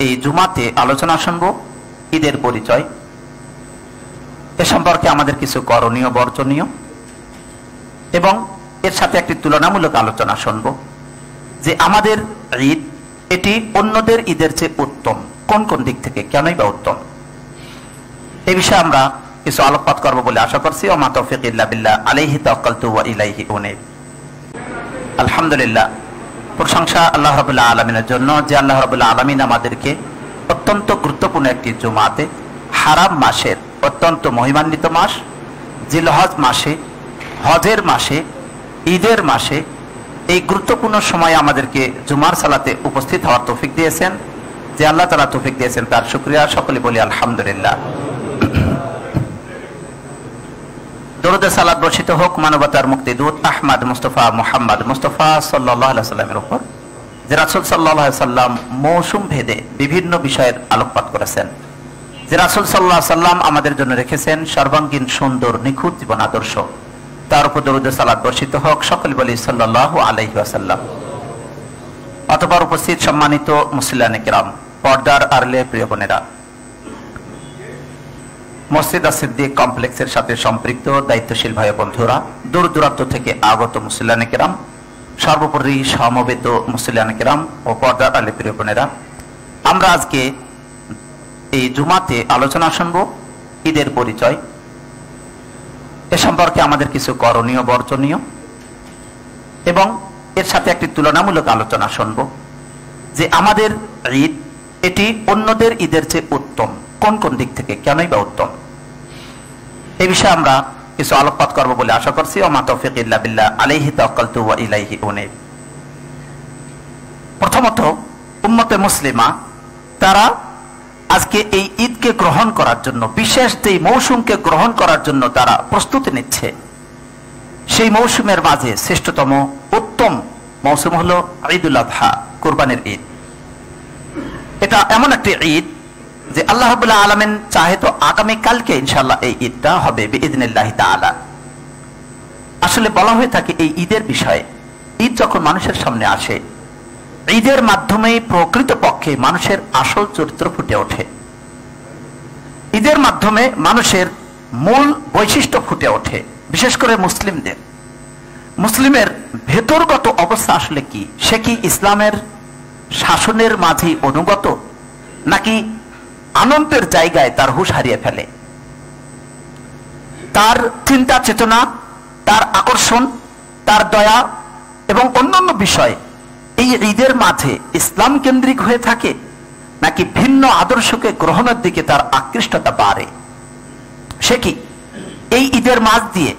এই জুমাতে আলোচনা শুনবো ঈদের পরিচয়, এ সম্পর্কে আমাদের কিছু করণীয় বর্জনীয় এবং এর সাথে একটি তুলনামূলক আলোচনা শুনবো যে আমাদের ঈদ এটি অন্যদের ঈদের চেয়ে উত্তম কোন কোন দিক থেকে, কেনই বা উত্তম, এই বিষয়ে আমরা কিছু আলোকপাত করব বলে আশা করছি। ওয়া মা তাওফীক ইল্লা বিল্লাহ আলাইহি তাওয়াক্কালতু ওয়া ইলাইহি উনীব। আলহামদুলিল্লাহ, প্রশংসা আল্লাহ রাব্বুল আলামিনের জন্য যে আল্লাহ রাব্বুল আলামিন আমাদেরকে অত্যন্ত গুরুত্বপূর্ণ একটি জুমাতে, হারাম মাসের অত্যন্ত মহিমান্বিত মাস জিলহজ মাসে, হজের মাসে, ঈদের মাসে এই গুরুত্বপূর্ণ সময়ে আমাদেরকে জুমার সালাতে উপস্থিত হওয়ার তৌফিক দিয়েছেন। যে আল্লাহ তাআলা তৌফিক দিয়েছেন তার শুকরিয়া, সকলে বলি আলহামদুলিল্লাহ। দরুদ সালাত বর্ষিত হোক মানবতার মুক্তিদূত আহমদ মুস্তাফা মুহাম্মদ মুস্তাফা সাল্লাল্লাহু আলাইহি সাল্লামের উপর, যে রাসূল সাল্লাল্লাহু আলাইহি সাল্লাম মৌসুম ভেদে বিভিন্ন বিষয়ের আলোকপাত করেছেন, যে রাসূল সাল্লাল্লাহু আলাইহি সাল্লাম আমাদের জন্য রেখেছেন সর্বাঙ্গীন সুন্দর নিখুঁত জীবন আদর্শ, তার উপর দরুদ সালাত বর্ষিত হোক, সকলে বলি সাল্লাল্লাহু আলাইহি ওয়াসাল্লাম। অতঃপর উপস্থিত সম্মানিত মুসলিয়ানে কিরাম, পর্দার আড়ালে প্রিয় বোনেরা, মসজিদ সিদ্দিক কমপ্লেক্সের সাথে সম্পৃক্ত দায়িত্বশীল ভাই বন্ধুরা, দূর দূরান্ত থেকে আগত মুসলিয়ানে কিরাম, সর্বোপরি সমবেত মুসলিয়ানে কিরাম ও পর্দার আড়ালে প্রিয় বোনেরা, আমরা আজকে এই জুমাতে আলোচনা শুনব ঈদের পরিচয়, এ সম্পর্কে আমাদের কিছু করণীয় বর্জনীয় এবং এর সাথে একটি তুলনামূলক আলোচনা শুনব যে আমাদের ঈদ এটি অন্যদের ঈদের চেয়ে উত্তম কোন কোন দিক থেকে, কেনই বা উত্তম, এই বিষয়ে আমরা কিছু আলোকপাত করব বলে আশা করছি। ওয়া মা তাওফীক ইল্লা বিল্লাহ আলাইহি তাওয়াক্কালতু ওয়া ইলাইহি উনীব। প্রথমত উম্মতে মুসলিমা তারা আজকে এই ঈদকে গ্রহণ করার জন্য, বিশেষ এই মৌসুমকে গ্রহণ করার জন্য তারা প্রস্তুতি নিচ্ছে। সেই মৌসুমের মাঝে শ্রেষ্ঠতম উত্তম মৌসুম হলো ঈদুল আযহা, কুরবানির ঈদ। এটা এমন একটি ঈদ যে আল্লাহ রাব্বুল আলামিন চাহে তো আগামী কালকে ইনশাআল্লাহ এই ঈদটা হবে বিইذনিল্লাহি তাআলা। আসলে বলা হয়ে থাকে এই ঈদের বিষয়ে, ঈদ যখন মানুষের সামনে আসে, ঈদের মাধ্যমেই প্রকৃতপক্ষে মানুষের আসল চরিত্র ফুটে ওঠে। ঈদের মাধ্যমে মানুষের মূল বৈশিষ্ট্য ফুটে ওঠে, বিশেষ করে মুসলিমদের। মুসলিমের ভেতরগত অবস্থা আসলে কি, সে কি ইসলামের শাসনের মাঝে অনুগত, নাকি আনন্দের জায়গায় তার হুঁশ হারিয়ে ফেলে? তার চিন্তা চেতনা, তার আকর্ষণ, তার দয়া এবং অন্যান্য বিষয় এই ঈদের মাঝে ইসলাম কেন্দ্রিক হয়ে থাকে, নাকি ভিন্ন আদর্শকে গ্রহণের দিকে তার আকৃষ্টতা বাড়ে? সে কি এই ঈদের মাঝ দিয়ে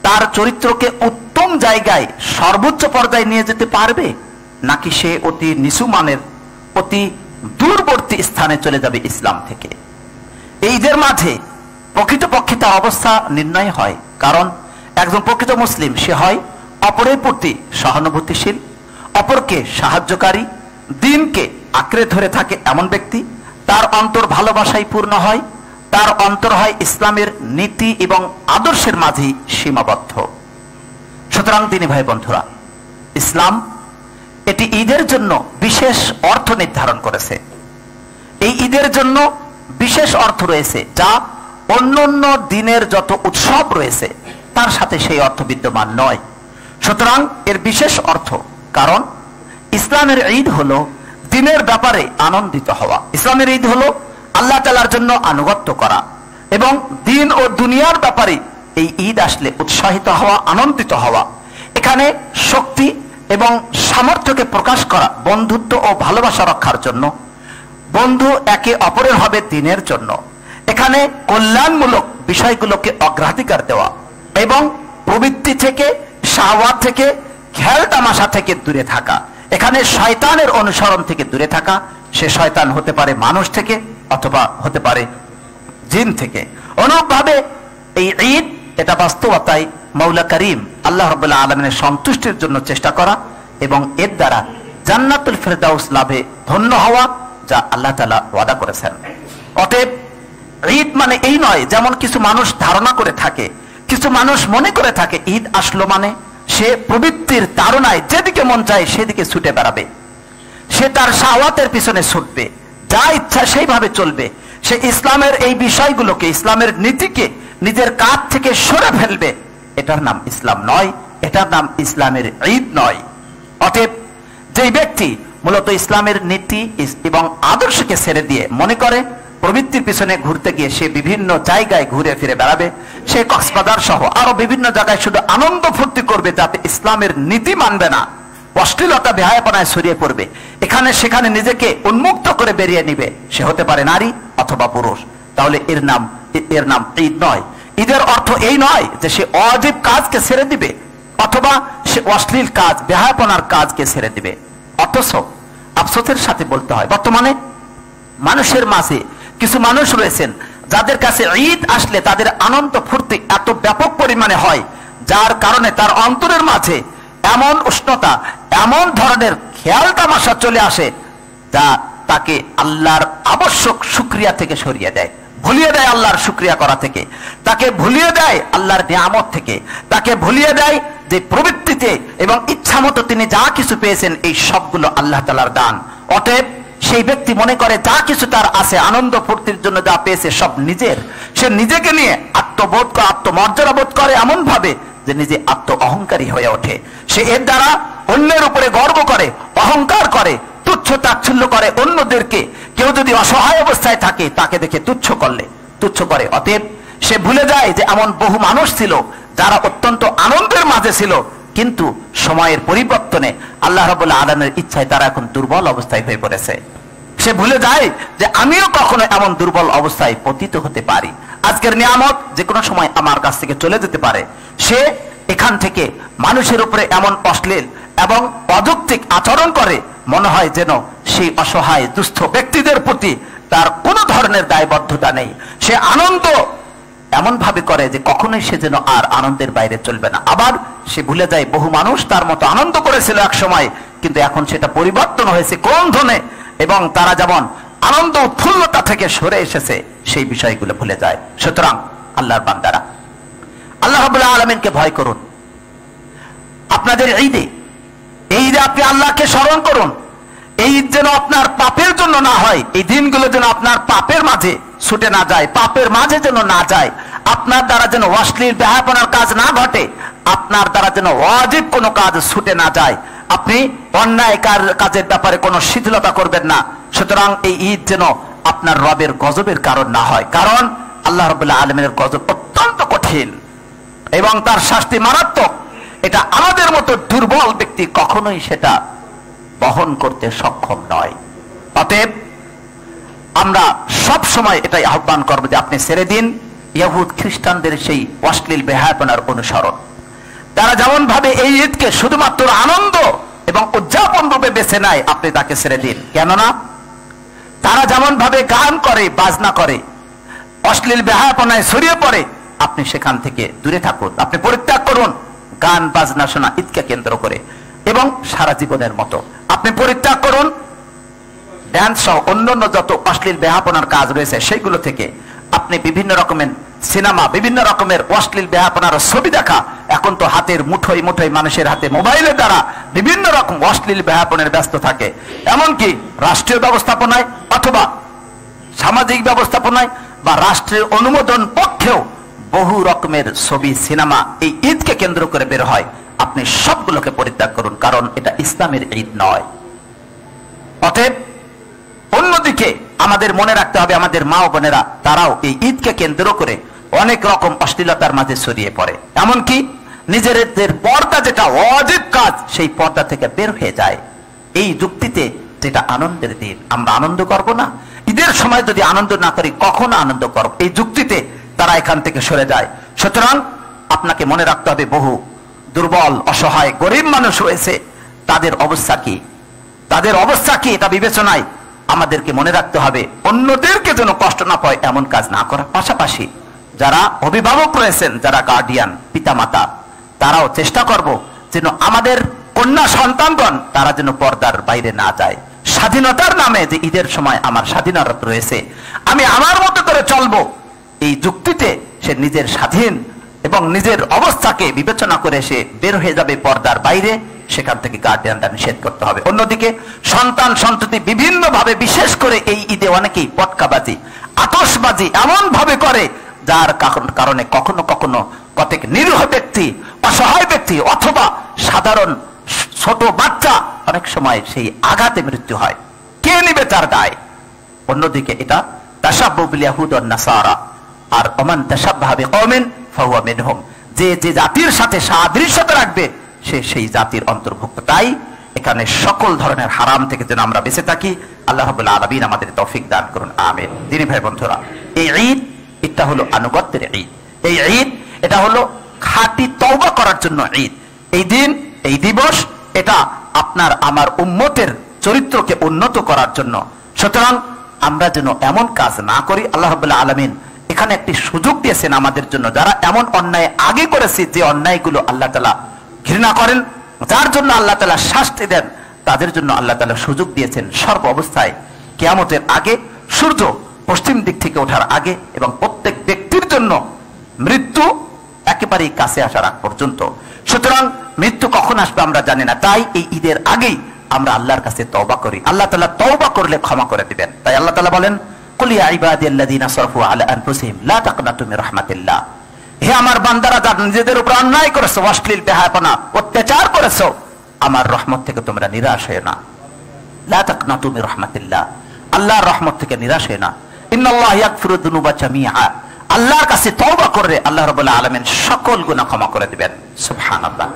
তার চরিত্রকে উত্তম জায়গায় সর্বোচ্চ পর্যায়ে নিয়ে যেতে পারবে, নাকি সে অতি নিচু মানের, অতি দূরবর্তী স্থানে চলে যাবে ইসলাম থেকে? এই ঈদের মাঝে প্রকৃতপক্ষে তার অবস্থা নির্ণয় হয়, কারণ একজন প্রকৃত মুসলিম সে হয় অপরের প্রতি সহানুভূতিশীল, অপরকে সাহায্যকারী, দিনকে আঁকড়ে ধরে থাকে এমন ব্যক্তি। তার অন্তর ভালোবাসায় পূর্ণ হয়, তার অন্তর হয় ইসলামের নীতি এবং আদর্শের মাঝে সীমাবদ্ধ। সুতরাং তিনি ভাই বন্ধুরা, ইসলাম এটি ঈদের জন্য বিশেষ অর্থ নির্ধারণ করেছে। এই ঈদের জন্য বিশেষ অর্থ রয়েছে, যা অন্যান্য দিনের যত উৎসব রয়েছে তার সাথে সেই অর্থ বিদ্যমান নয়। সুতরাং এর বিশেষ অর্থ, কারণ ইসলামের ঈদ হলো দিনের ব্যাপারে আনন্দিত হওয়া। ইসলামের ঈদ হলো আল্লাহ তাআলার জন্য আনুগত্য করা এবং দিন ও দুনিয়ার ব্যাপারে এই ঈদ আসলে উৎসাহিত হওয়া, আনন্দিত হওয়া। এখানে শক্তি এবং সামর্থ্যকে প্রকাশ করা, বন্ধুত্ব ও ভালোবাসা রক্ষার জন্য, বন্ধু একে অপরের হবে দিনের জন্য। এখানে কল্যাণমূলক বিষয়গুলোকে অগ্রাধিকার দেওয়া এবং প্রবৃত্তি থেকে, শাহওয়াত থেকে, খেয়াল তামাশা থেকে দূরে থাকা। এখানে শয়তানের অনুসরণ থেকে দূরে থাকা, সে শয়তান হতে পারে মানুষ থেকে অথবা হতে পারে জিন থেকে। অনুরূপভাবে এই ঈদ এটা বাস্তবতায় মাওলা করিম আল্লাহ রাব্বুল আলামিনের সন্তুষ্টির জন্য চেষ্টা করা এবং এর দ্বারা জান্নাতুল ফেরদাউস লাভে ধন্য হওয়া, যা আল্লাহ তাআলা ওয়াদা করেছেন। অতএব ঈদ মানে এই নয়, যেমন কিছু মানুষ ধারণা করে থাকে, কিছু মানুষ মনে করে থাকে ঈদ আসলো মানে সে প্রবৃত্তির তাড়নায় যেদিকে মন চায় সেদিকে ছুটে বেড়াবে, সে তার শাহওয়াতের পিছনে ছুটবে, যা ইচ্ছা সেইভাবে চলবে, সে ইসলামের এই বিষয়গুলোকে, ইসলামের নীতিকে নিজের কাজ থেকে সরে ফেলবে, এটার নাম ইসলাম নয়, এটার নাম ইসলামের ঈদ নয়। অতএব যেই ব্যক্তি মূলত ইসলামের নীতি এবং আদর্শকে ছেড়ে দিয়ে মনে করে প্রবৃত্তির পিছনে ঘুরতে গিয়ে সে বিভিন্ন জায়গায় ঘুরে ফিরে বেড়াবে, সে কক্সবাজার সহ আরো বিভিন্ন জায়গায় শুধু আনন্দ ফুর্তি করবে, যাতে ইসলামের নীতি মানবে না, অশ্লীলতা বেহায়াপনায় ছড়িয়ে পড়বে, এখানে সেখানে নিজেকে উন্মুক্ত করে বেরিয়ে নিবে, সে হতে পারে নারী অথবা পুরুষ, তাহলে এর নাম ঈদ নয়। ঈদের অর্থ এই নয় যে সে অজীব কাজকে ছেড়ে দিবে অথবা সে অশ্লীল কাজ, বেহায়াপনার কাজকে ছেড়ে দিবে। অথচ আফসোসের সাথে বলতে হয়, বর্তমানে মানুষের মাঝে কিছু মানুষ রয়েছেন যাদের কাছে ঈদ আসলে তাদের আনন্দ ফুর্তি এত ব্যাপক পরিমাণে হয়, যার কারণে তার অন্তরের মাঝে এমন উষ্ণতা, এমন ধরনের খেয়াল তামাশা চলে আসে যা তাকে আল্লাহর আবশ্যক শুকরিয়া থেকে সরিয়ে দেয়, ভুলিয়ে দেয় আল্লাহর শুকরিয়া করা থেকে, তাকে ভুলিয়ে দেয় আল্লাহর নিয়ামত থেকে, তাকে ভুলিয়ে দেয় যে প্রবৃত্তিতে এবং ইচ্ছা মতো তিনি যা কিছু পেয়েছেন এই সবগুলো আল্লাহ তাআলার দান। অতএব সেই ব্যক্তি মনে করে যা কিছু তার আছে, আনন্দ ফুর্তির জন্য যা পেয়েছে সব নিজের, সে নিজেকে নিয়ে আত্মবোধ করে, আত্মমর্যাদা বোধ করে এমন ভাবে যে নিজে আত্ম অহংকারী হয়ে ওঠে। সে এর দ্বারা অন্যের উপরে গর্ব করে, অহংকার করে, তুচ্ছ তাচ্ছিল্য করে অন্যদেরকে। কেউ যদি অসহায় অবস্থায় থাকে তাকে দেখে তুচ্ছ করে। অতএব সে ভুলে যায় যে এমন বহু মানুষ ছিল যারা অত্যন্ত আনন্দের মাঝে ছিল, কিন্তু সময়ের পরিবর্তনে আল্লাহ রাব্বুল আলামিনের ইচ্ছায় তারা এখন দুর্বল অবস্থায় হয়ে পড়েছে। সে ভুলে যায় যে আমিও কখনো এমন দুর্বল অবস্থায় পতিত হতে পারি, আজকের নিয়ামত যে কোনো সময় আমার কাছ থেকে চলে যেতে পারে। সে এখান থেকে মানুষের উপরে এমন অশ্লীল এবং অযৌক্তিক আচরণ করে, মনে হয় যেন সেই অসহায় দুস্থ ব্যক্তিদের প্রতি তার কোনো ধরনের দায়বদ্ধতা নেই। সে আনন্দ এমন ভাবে করে যে কখনোই সে যেন আর আনন্দের বাইরে চলবে না। আবার সে ভুলে যায় বহু মানুষ তার মতো আনন্দ করেছিল এক সময়, কিন্তু এখন সেটা পরিবর্তন হয়েছে ক্রন্দনে, এবং তারা যেমন আনন্দ উৎফুল্লতা থেকে সরে এসেছে সেই বিষয়গুলো ভুলে যায়। সুতরাং আল্লাহর বান্দারা, আল্লাহ রাব্বুল আলামিনকে ভয় করুন। আপনাদের ঈদে আপনি আল্লাহকে স্মরণ করুন। এই ঈদ যেন আপনার পাপের জন্য না হয়, এই দিনগুলো যেন আপনার পাপের মাঝে ছুটে না যায়, পাপের মাঝে যেন না যায়, আপনার দ্বারা যেন অশ্লীল বেহায়াপনার কাজ না ঘটে, আপনার দ্বারা যেন ওয়াজিব কোনো কাজ ছুটে না যায়, আপনি অন্যায় কাজের ব্যাপারে কোনো শিথিলতা করবেন না। সুতরাং এই ঈদ যেন আপনার রবের গজবের কারণ না হয়, কারণ আল্লাহ রাব্বুল আলামিনের গজব অত্যন্ত কঠিন এবং তার শাস্তি মারাত্মক। এটা আমাদের মতো দুর্বল ব্যক্তি কখনোই সেটা বহন করতে সক্ষম নয়। অতএব আমরা সব সময় এটাই আহ্বান করব যে আপনি ছেড়ে দিন ইহুদ খ্রিস্টানদের সেই অশ্লীল বেহায়াপনার অনুসরণ। তারা যেমন ভাবে এই ঈদকে শুধুমাত্র আনন্দ এবং উদযাপন রূপে বেছে নেয়, আপনি তাকে ছেড়ে দিন। কেননা তারা যেমন ভাবে গান করে, বাজনা করে, অশ্লীল বেহায়াপনায় ছড়িয়ে পড়ে, আপনি সেখান থেকে দূরে থাকুন, আপনি পরিত্যাগ করুন গান বাজনা শোনা ঈদকে কেন্দ্র করে, এবং সারা জীবনের মতো আপনি পরিত্যাগ করুন ড্যান্স সহ অন্যান্য যত অশ্লীল বেহায়াপনার কাজ রয়েছে সেইগুলো থেকে। আপনি বিভিন্ন রকমের সিনেমা, বিভিন্ন রকমের অশ্লীল বেহায়াপনার ছবি দেখা, এখন তো হাতের মুঠোয় মুঠোয় মানুষের হাতে মোবাইলের দ্বারা বিভিন্ন রকম অশ্লীল বেহায়াপনের ব্যস্ত থাকে। এমনকি রাষ্ট্রীয় ব্যবস্থাপনায় অথবা সামাজিক ব্যবস্থাপনায় বা রাষ্ট্রের অনুমোদন পক্ষেও বহু রকমের ছবি, সিনেমা এই ঈদকে কেন্দ্র করে বের হয়। আপনি সবগুলোকে পরিত্যাগ করুন, কারণ এটা ইসলামের ঈদ নয়। অতএব অন্যদিকে আমাদের মনে রাখতে হবে, আমাদের মা ও বোনেরা তারাও এই ঈদকে কেন্দ্র করে অনেক রকম অশ্লীলতার মাঝে ছড়িয়ে পড়ে, এমনকি নিজেদের পর্দা যেটা ওয়াজিব কাজ সেই পর্দা থেকে বের হয়ে যায়। এই যুক্তিতে যেটা আনন্দের দিন, আমরা আনন্দ করব না, ঈদের সময় যদি আনন্দ না করি কখনো আনন্দ করব, এই যুক্তিতে তারা এখান থেকে সরে যায়। সুতরাং আপনাকে মনে রাখতে হবে বহু দুর্বল, অসহায়, গরিব মানুষ রয়েছে, তাদের অবস্থা কি, তাদের অবস্থা কি এটা বিবেচনায় আমাদেরকে মনে রাখতে হবে অন্যদেরকে যেন কষ্ট না পায় এমন কাজ না করার পাশাপাশি যারা অভিভাবক রয়েছেন, যারা গার্ডিয়ান, পিতামাতা, তারাও চেষ্টা করব যেন আমাদের কন্যা সন্তানগণ তারা যেন পর্দার বাইরে না যায়। স্বাধীনতার নামে যে ঈদের সময় আমার স্বাধীনতা রয়েছে, আমি আমার মতো করে চলবো, এই যুক্তিতে সে নিজের স্বাধীন এবং নিজের অবস্থাকে বিবেচনা করে সে বের হয়ে যাবে পর্দার বাইরে, সেখান থেকে গার্ডিয়ানরা নিষেধ করতে হবে। অন্যদিকে সন্তান সন্ততি বিভিন্ন ভাবে, বিশেষ করে এই ঈদে অনেকেই পটকাবাজি, আতশবাজি এমন ভাবে করে যার কারণে কখনো কখনো কতক নিরীহ ব্যক্তি, অসহায় ব্যক্তি অথবা সাধারণ ছোট বাচ্চা অনেক সময় সেই আঘাতে মৃত্যু হয়। কে নিবে তার দায়? অন্যদিকে এটা তাশাব্বুহ বিল ইয়াহুদ ওয়ান নাসারা, আর ওমান তাশাব্বাহা বিকওমিন ফাহুয়া মিনহুম, যে যে জাতির সাথে সাদৃশ্যতা রাখবে সে সেই জাতির অন্তর্ভুক্ত। তাই এখানে সকল ধরনের হারাম থেকে যেন আমরা বেঁচে থাকি। আল্লাহ রাব্বুল আলামিন আমাদের তৌফিক দান করুন, আমিন। দিনী ভাই বন্ধুরা, এই ঈদ, এটা হলো আনুগত্যের ঈদ। এই ঈদ, এটা হলো খাঁটি তওবা করার জন্য ঈদ। এই দিন, এই দিবস, এটা আপনার আমার উম্মতের চরিত্রকে উন্নত করার জন্য। সুতরাং আমরা যেন এমন কাজ না করি। আল্লাহ রাব্বুল আলামিন এখানে একটি সুযোগ দিয়েছেন আমাদের জন্য, যারা এমন অন্যায় আগে করেছে, যে অন্যায়গুলো আল্লাহ তাআলা ঘৃণা করেন, যার জন্য আল্লাহ তাআলা শাস্তি দেন, তাদের জন্য আল্লাহ তাআলা সুযোগ দিয়েছেন সর্ব অবস্থায় কিয়ামতের আগে, সূর্য পশ্চিম দিক থেকে ওঠার আগে, এবং প্রত্যেক ব্যক্তির জন্য মৃত্যু একেবারেই কাছে আসার আগ পর্যন্ত। সুতরাং মৃত্যু কখন আসবে আমরা জানি না, তাই এই ঈদের আগেই আমরা আল্লাহর কাছে তওবা করি। আল্লাহ তাআলা তওবা করলে ক্ষমা করে দিবেন। তাই আল্লাহ তাআলা বলেন, কুল ইয়া ইবাদিয়াল্লাযীনা আসরাফু আলা আনফুসিহিম লা তাকনাতু মির রাহমাতিল্লাহ, হে আমার বান্দারা যারা নিজেদের উপর অন্যায় করেছো, অশ্লীল বেহায়াপনা অত্যাচার করেছো, আমার রহমত থেকে তোমরা নিরাশ হয়ো না। লা তাকনাতু মির রাহমাতিল্লাহ, আল্লাহর রহমত থেকে নিরাশ হয়ো না। ইন্নাল্লাহা ইয়াগফিরু যুনুবা জামিআ, আল্লাহর কাছে তওবা করলে আল্লাহ রাব্বুল আলামিন সকল গুনাহ ক্ষমা করে দিবেন। সুবহানাল্লাহ।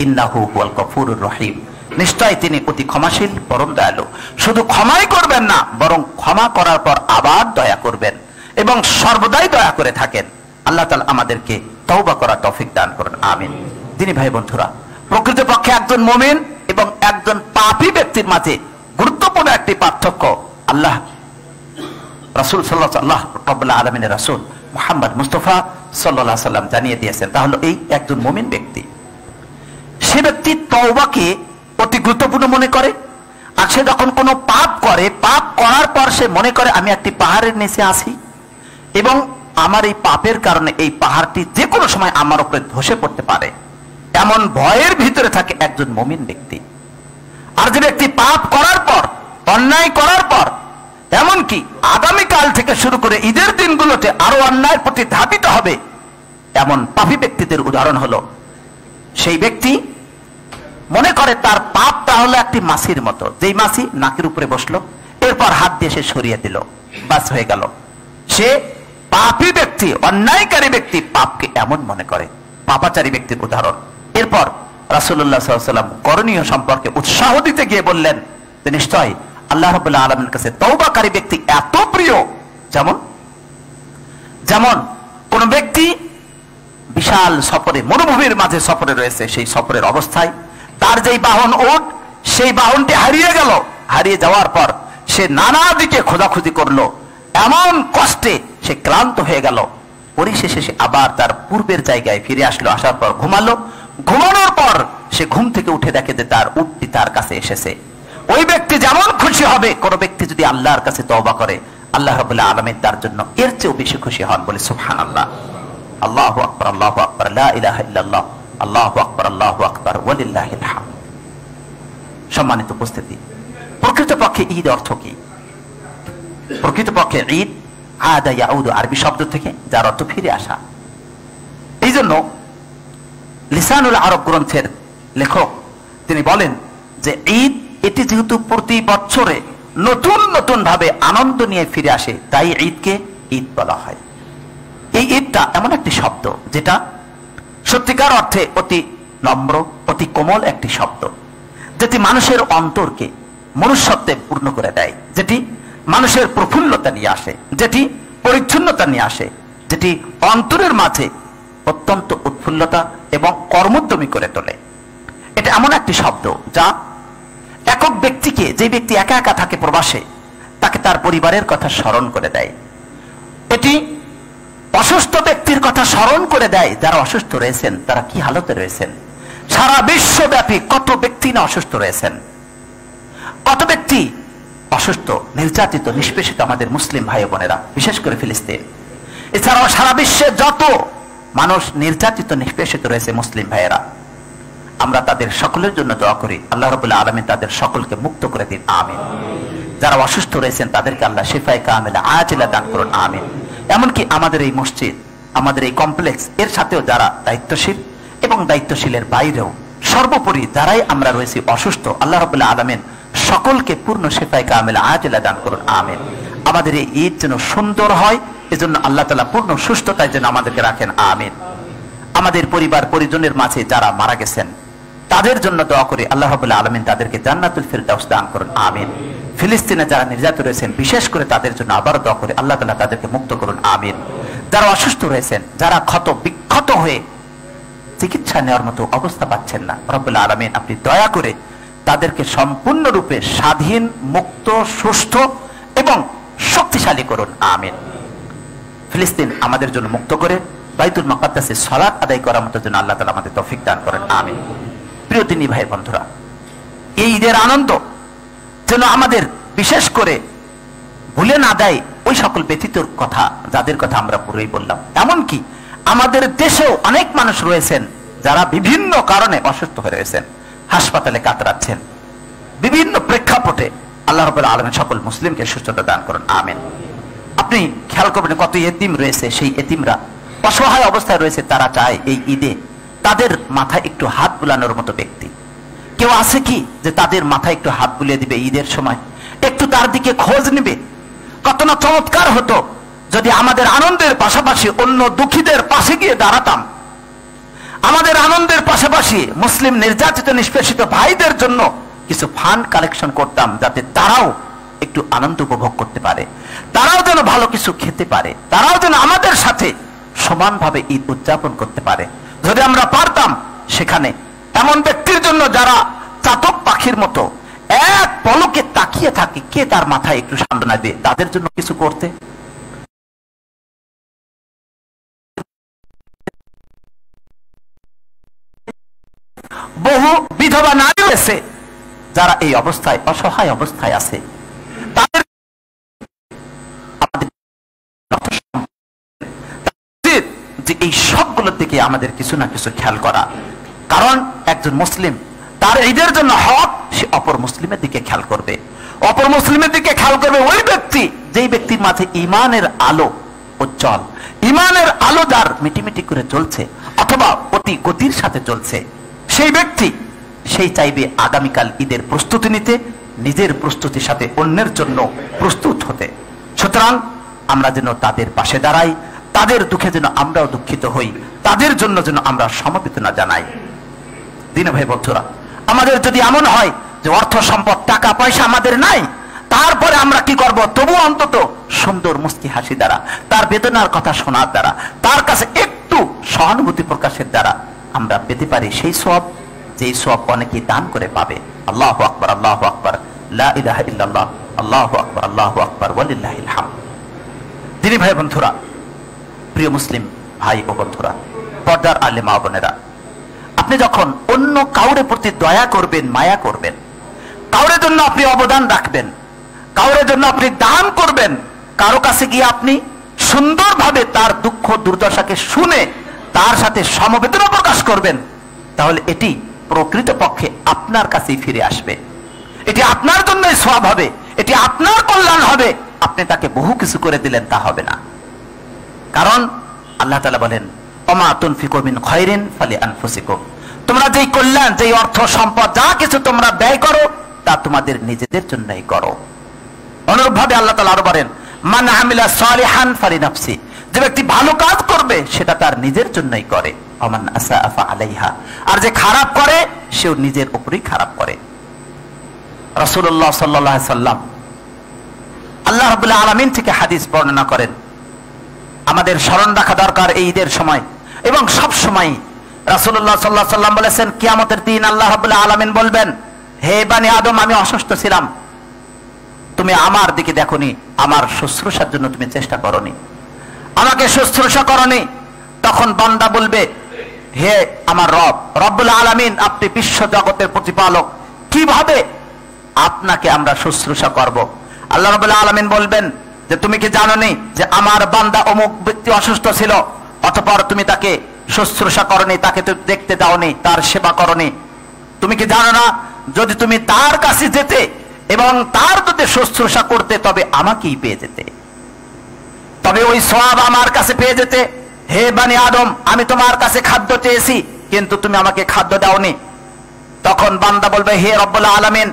ইন্নাহু হুয়াল গফুরুর রহিম, নিশ্চয় তিনি অতি ক্ষমাশীল, পরম দয়ালু। শুধু ক্ষমাই করবেন না, বরং ক্ষমা করার পর আবার দয়া করবেন এবং সর্বদাই দয়া করে থাকেন। আল্লাহ তাআলা আমাদেরকে তওবা করার তৌফিক দান করুন, আমিন। দিনী ভাই বন্ধুরা, প্রকৃতপক্ষে একজন মুমিন এবং একজন পাপী ব্যক্তির মাঝে গুরুত্বপূর্ণ একটি পার্থক্য আল্লাহ রাসূল সাল্লাল্লাহু আলাইহি রাসূল মুহাম্মদ মুস্তাফা সাল্লাল্লাহু আলাইহি সাল্লাম জানিয়ে দিয়েছেন। তাহলে এই একজন মুমিন ব্যক্তি, সে ব্যক্তি তওবাকে অতি গুরুত্বপূর্ণ মনে করে। আর সে যখন কোনো পাপ করে, পাপ করার পর সে মনে করে আমি একটি পাহাড়ের নিচে আছি এবং আমার এই পাপের কারণে এই পাহাড়টি যে কোনো সময় আমার উপরে ধসে পড়তে পারে, এমন ভয়ের ভিতরে থাকে একজন মুমিন ব্যক্তি। আর যে ব্যক্তি পাপ করার পর, অন্যায় করার পর, এমনকি আগামীকাল থেকে শুরু করে ঈদের দিনগুলোতে আরো অন্যায়ের প্রতি ধাবিত হবে, এমন পাপী ব্যক্তিদের উদাহরণ হলো, সেই ব্যক্তি মনে করে তার পাপটা হলো একটি মাছির মতো, যেই মাছি নাকের উপরে বসলো, এরপর হাত দিয়ে সে সরিয়ে দিল, বাস হয়ে গেল। সে পাপী ব্যক্তি, অন্যায়কারী ব্যক্তি পাপকে এমন মনে করে, পাপাচারী ব্যক্তির উদাহরণ। এরপর রাসূলুল্লাহ সাল্লাল্লাহু আলাইহি ওয়াসাল্লাম করণীয় সম্পর্কে উৎসাহ দিতে গিয়ে বললেন যে নিশ্চয় আল্লাহ রাব্বুল আলামিনের কাছে তওবাকারী ব্যক্তি এত প্রিয়, যেমন কোন ব্যক্তি বিশাল সফরে, মরুভূমির মাঝে সফরে রয়েছে, সেই সফরের অবস্থায় তার যেই বাহন উট, সেই বাহনটি হারিয়ে গেল। হারিয়ে যাওয়ার পর সে নানা দিকে খোঁজাখুঁজি করলো, এমন কষ্টে সে ক্লান্ত হয়ে গেল। পরিশেষে সে আবার তার পূর্বের জায়গায় ফিরে আসলো। আসার পর ঘুমালো। ঘুমানোর পর সে ঘুম থেকে উঠে দেখে যে তার উটটি তার কাছে এসেছে। ওই ব্যক্তি যেমন খুশি হবে, কোন ব্যক্তি যদি আল্লাহর কাছে তওবা করে, আল্লাহ রাব্বুল আলামিন তার জন্য এর চেয়েও বেশি খুশি হন। বলে সুবহানাল্লাহ, আল্লাহু আকবার, আল্লাহু আকবার, লা ইলাহা ইল্লাল্লাহ, আল্লাহু আকবার, আল্লাহু আকবার, ওয়ালিল্লাহিল হামদ। সম্মানিত উপস্থিতি, প্রকৃতপক্ষে ঈদ অর্থ কি? প্রকৃতপক্ষে ঈদ আদা ইয়াউদু, আরবি শব্দ থেকে, যার অর্থ ফিরে আসা। এই জন্য লিসানুল আরব গ্রন্থের লেখক তিনি বলেন যে ঈদ এটি যেহেতু প্রতি বছরে নতুন নতুন ভাবে আনন্দ নিয়ে ফিরে আসে, তাই ঈদকে ঈদ বলা হয়। এই ঈদটা এমন একটি শব্দ যেটা সত্যিকার অর্থে অতি নম্র, অতি কোমল একটি শব্দ, যেটি মানুষের অন্তরকে মনুষ্যত্বে পূর্ণ করে দেয়, যেটি মানুষের প্রফুল্লতা নিয়ে আসে, যেটি পরিচ্ছন্নতা নিয়ে আসে, যেটি অন্তরের মাঝে অত্যন্ত উৎফুল্লতা এবং কর্মোদ্যমী করে তোলে। এটা এমন একটি শব্দ যা একক ব্যক্তিকে, যে ব্যক্তি একা একা থাকে প্রবাসে, তাকে তার পরিবারের কথা স্মরণ করে দেয়। এটি অসুস্থ ব্যক্তির কথা স্মরণ করে দেয়, যারা অসুস্থ রয়েছেন তারা কি হালতে রয়েছেন। সারা বিশ্বব্যাপী কত ব্যক্তি না অসুস্থ রয়েছেন, কত ব্যক্তি অসুস্থ, নির্যাতিত, নিষ্পেষিত আমাদের মুসলিম ভাই বোনেরা, বিশেষ করে ফিলিস্তিন। এছাড়াও সারা বিশ্বে যত মানুষ নির্যাতিত নিষ্পেষিত রয়েছে মুসলিম ভাইয়েরা, আমরা তাদের সকলের জন্য দোয়া করি আল্লাহ রাব্বুল আলামিন তাদের সকলকে মুক্ত করে দিন, আমিন। যারা অসুস্থ রয়েছেন তাদেরকে আল্লাহ শিফায়ে কামিলা আজিলা দান করুন, আমিন। এমনকি আমাদের এই মসজিদ, আমাদের এই কমপ্লেক্স এর সাথেও যারা দায়িত্বশীল এবং দায়িত্বশীলের বাইরেও সর্বোপরি যারাই আমরা রয়েছি অসুস্থ, আল্লাহ রাব্বুল আলামিন সকলকে পূর্ণ শিফায়ে কামিলা আজিলা দান করুন, আমিন। আমাদের এই ঈদ যেন সুন্দর হয়, এজন্য আল্লাহ তাআলা পূর্ণ সুস্থতায় যেন আমাদেরকে রাখেন, আমিন। আমাদের পরিবার পরিজনের মাঝে যারা মারা গেছেন তাদের জন্য দোয়া করি আল্লাহ রাব্বুল আলামিন তাদেরকে জান্নাতুল ফিরদাউস দান করুন, আমিন। ফিলিস্তিনে যারা নির্যাতিত রয়েছেন বিশেষ করে তাদের জন্য আবার দোয়া করি আল্লাহ তাআলা তাদেরকে মুক্ত করুন, আমিন। যারা অসুস্থ রয়েছেন, যারা ক্ষত বিক্ষত হয়ে চিকিৎসা নেওয়ার মতো অবস্থা পাচ্ছেন না, রব্বুল আলামিন আপনি দয়া করে তাদেরকে সম্পূর্ণরূপে স্বাধীন, মুক্ত, সুস্থ এবং শক্তিশালী করুন, আমিন। ফিলিস্তিন আমাদের জন্য মুক্ত করে বাইতুল মুকাদ্দাসে সালাত আদায় করার মতো জন্য আল্লাহ তাআলা আমাদের তৌফিক দান করেন, আমিন। প্রিয় দিনী ভাই বন্ধুরা, এই ঈদের আনন্দ যেন আমাদের বিশেষ করে ভুলে না দেয় ওই সকল ব্যতীতর কথা যাদের কথা আমরা পুরোই বললাম। এমনকি আমাদের দেশেও অনেক মানুষ রয়েছেন যারা বিভিন্ন কারণে অসুস্থ হয়ে রয়েছেন, হাসপাতালে কাতরাচ্ছেন। বিভিন্ন প্রেক্ষাপটে আল্লাহ রাব্বুল আলামিন সকল মুসলিমকে সুস্থতা দান করুন, আমিন। আপনি খেয়াল করবেন কত এতিম রয়েছে, সেই এতিমরা অসহায় অবস্থায় রয়েছে, তারা চায় এই ঈদে তাদের মাথায় একটু হাত বুলানোর মতো ব্যক্তি কেউ আছে কি যে তাদের মাথায় একটু হাত বুলিয়ে দিবে ঈদের সময়, একটু তার দিকে খোঁজ নিবে। কত না চমৎকার হতো যদি আমাদের আনন্দের পাশাপাশি অন্য দুঃখীদের পাশে গিয়ে দাঁড়াতাম, আমাদের আনন্দের পাশাপাশি মুসলিম নির্যাতিত নিষ্পেষিত ভাইদের জন্য কিছু ফান্ড কালেকশন করতাম, যাতে তারাও একটু আনন্দ উপভোগ করতে পারে, তারাও যেন ভালো কিছু খেতে পারে, তারাও যেন আমাদের সাথে সমানভাবে ঈদ উদযাপন করতে পারে। যদি আমরা পারতাম সেখানে এমন ব্যক্তির জন্য যারা চাতক পাখির মতো এক পলকে তাকিয়ে থাকে কে তার মাথায় একটু সান্ত্বনা দিয়ে, তাদের জন্য কিছু করতে। বহু বিধবা নারী রয়েছে যারা এই অবস্থায় অসহায় অবস্থায় আছে, তাদের যে এই সবগুলোর দিকে আমাদের কিছু না কিছু খেয়াল করা। কারণ একজন মুসলিম তার ঈদের জন্য হক, সে অপর মুসলিমের দিকে খেয়াল করবে। অপর মুসলিমের দিকে খেয়াল করবে ওই ব্যক্তি যেই ব্যক্তির মাঝে ঈমানের আলো উজ্জ্বল, ঈমানের আলো যার মিটিমিটি করে চলছে অথবা অতি গতির সাথে চলছে, সেই ব্যক্তি সেই চাইবে আগামীকাল ঈদের প্রস্তুতি নিতে, নিজের প্রস্তুতির সাথে অন্যের জন্য প্রস্তুত হতে। সুতরাং আমরা যেন তাদের পাশে দাঁড়াই, তাদের দুঃখে যেন আমরাও দুঃখিত হই, তাদের জন্য যেন আমরা সমবেদনা জানাই। দিনে ভাই বন্ধুরা, আমাদের যদি এমন হয় যে অর্থ সম্পদ টাকা পয়সা আমাদের নাই, তারপরে আমরা কি করব? তবু অন্তত সুন্দর মুস্কি হাসি দ্বারা, তার বেদনার কথা শোনার দ্বারা, তার কাছে একটু সহানুভূতি প্রকাশের দ্বারা আমরা পেতে পারি সেই সওয়াব, যেই সওয়াব অনেকেই দান করে পাবে। আল্লাহু আকবার, আল্লাহু আকবার, লা ইলাহা ইল্লাল্লাহ, আল্লাহু আকবার, আল্লাহু আকবার, ওয়ালিল্লাহিল হামদ। দিনী ভাই বন্ধুরা, প্রিয় মুসলিম ভাই ও বন্ধুরা, পর্দার আলে মা বোনেরা, আপনি যখন অন্য কাউরে প্রতি দয়া করবেন, মায়া করবেন, কাউরের জন্য আপনি অবদান রাখবেন, কাউরের জন্য আপনি দান করবেন, কারো কাছে গিয়ে আপনি সুন্দরভাবে তার দুঃখ দুর্দশাকে শুনে তার সাথে সমবেদনা প্রকাশ করবেন, তাহলে এটি প্রকৃতপক্ষে আপনার কাছেই ফিরে আসবে। এটি আপনার জন্যই সওয়াব হবে, এটি আপনার কল্যাণ হবে। আপনি তাকে বহু কিছু করে দিলেন তা হবে না। কারণ আল্লাহ তাআলা বলেন, ওমা তুনফিকু মিন খায়রিন ফালিআনফুসিকুম, তোমরা যেই কল্যাণ, যেই অর্থ সম্পদ যা কিছু তোমরা ব্যয় করো তা তোমাদের নিজেদের জন্যই করো। অনুরূপভাবে আল্লাহ তাআলা আরো বলেন, মান আমিলা সালিহান ফালিনাফসি, যে ব্যক্তি ভালো কাজ করবে সেটা তার নিজের জন্যই করে, ওমান আসআ ফাআলাইহা, আর যে খারাপ করে সেও নিজের উপরেই খারাপ করে। রাসূলুল্লাহ সাল্লাল্লাহু আলাইহি সাল্লাম আল্লাহ রাব্বুল আলামিন থেকে হাদিস বর্ণনা করেন, আমাদের স্মরণ রাখা দরকার এই ঈদের সময় এবং সব সময়। রাসূলুল্লাহ সাল্লাল্লাহু আলাইহি সাল্লাম বলেছেন, কিয়ামতের দিন আল্লাহ রাব্বুল আলামিন বলবেন, হে বনি আদম, আমি অসুস্থ ছিলাম, তুমি আমার দিকে দেখোনি, আমার শুশ্রূষার জন্য তুমি চেষ্টা করোনি, আমাকে শুশ্রূষা করোনি। তখন বান্দা বলবে, হে আমার রব, রব্বুল আলামিন, আপনি বিশ্ব জগতের প্রতিপালক, কিভাবে আপনাকে আমরা শুশ্রূষা করব? আল্লাহ রাব্বুল আলামিন বলবেন যে তুমি কি জানোনি যে আমার বান্দা অমুক ব্যক্তি অসুস্থ ছিল, অতঃপর তুমি তাকে শুশ্রূষা করনি, তাকে তুমি দেখতে দাওনি, তার সেবা করনি। তুমি কি জানো না, যদি তুমি তার কাছে যেতে এবং তার যদি শুশ্রূষা করতে, তবে আমাকেই পেয়ে যেতে, তবে ওই সওয়াব আমার কাছে পেয়ে যেতে। হে বনি আদম, আমি তোমার কাছে খাদ্য চেয়েছি, কিন্তু তুমি আমাকে খাদ্য দাওনি। তখন বান্দা বলবে, হে রব্বুল আলামিন,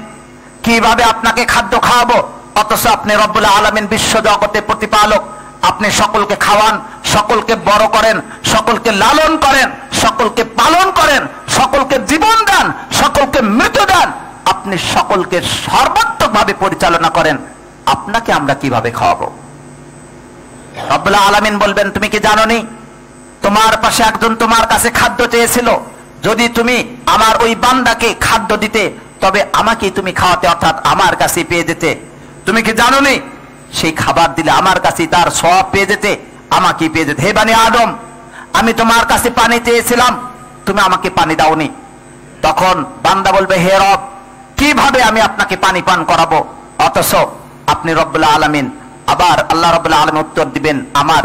কিভাবে আপনাকে খাদ্য খাওয়াবো, অথচ আপনি রব্বুল আলামিন, বিশ্ব জগতের প্রতিপালক। আপনি সকলকে খাওয়ান, সকলকে বড় করেন, সকলকে লালন করেন, সকলকে পালন করেন, সকলকে জীবন দান, সকলকে মৃত্যু দান। আপনি সকলকে সর্বাত্মকভাবে পরিচালনা করেন, আপনাকে আমরা কিভাবে খাওয়াবো? রব্বুল আলামিন বলবেন, তুমি কি জানোনি, তোমার পাশে একজন তোমার কাছে খাদ্য চেয়েছিল, যদি তুমি আমার ওই বান্দাকে খাদ্য দিতে, তবে আমাকেই তুমি খাওয়াতে, অর্থাৎ আমার কাছে পেয়ে যেতে। তুমি কি জানোনি, সেই খাবার দিলে আমার কাছে তার সওয়াব পেয়ে যেতে, আমাকেই পেয়ে যেতে। হে বনি আদম, আমি তোমার কাছে পানি চেয়েছিলাম, তুমি আমাকে পানি দাওনি। তখন বান্দা বলবে, হে রব, কিভাবে আমি আপনাকে পানি পান করাবো, অথচ আপনি রব্বুল আলামিন। আবার আল্লাহ রব্বুল আলামিন উত্তর দিবেন, আমার